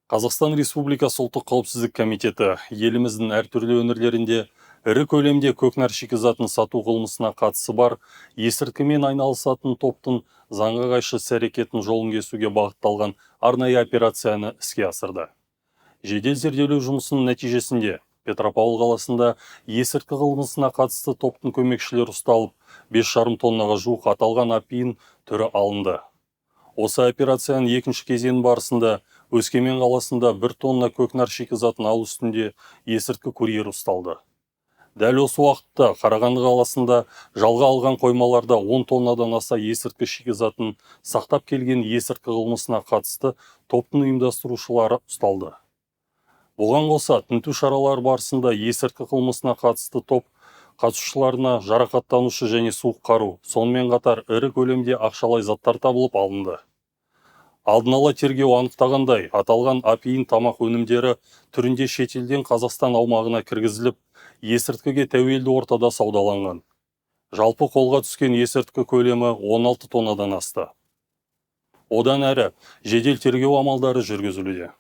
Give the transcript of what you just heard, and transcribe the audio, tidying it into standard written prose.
Қазақстан Республикасы ұлттық қауіпсіздік комитеті еліміздің әртүрлі өңірлерінде ірі көлемде көкнәр шикізатын сату қылмысына қатысы бар есірткімен айналысатын топтың заңға қайшы іс-әрекетін жолын кесуге бағытталған арнайы операцияны іске асырды. Жедел зерделеу жұмысының нәтижесінде Петропавл қаласында есірткі қылмысына қатысты топтың көмекшілері ұсталып, 5,5 тоннаға жуық аталған апиын түрі алынды. Осы операцияның екінші кезеңі барысында Өскемен қаласында 1 тонна көкнәр шикізатын алу үстінде есірткі курьері ұсталды. Дәл осы уақытта Қарағанды қаласында жалға алған қоймаларда 10 тоннадан аса есірткі шикізатын сақтап келген есірткі қылмысына қатысты топтың ұйымдастырушылары ұсталды. Бұған қоса тінту шаралары барысында есірткі қылмысына қатысты топ қатысушыларына жарақаттанушы және суық қару, сонымен қатар ірі көлемде ақшалай заттар табылып алынды. Алдын ала тергеу анықтағандай, аталған апиын тамақ өнімдері түрінде шетелден Қазақстан аумағына кіргізіліп, есірткіге тәуелді ортада саудаланған. Жалпы қолға түскен есірткі көлемі 16 тоннадан асты. Одан әрі жедел тергеу амалдары жүргізілуде.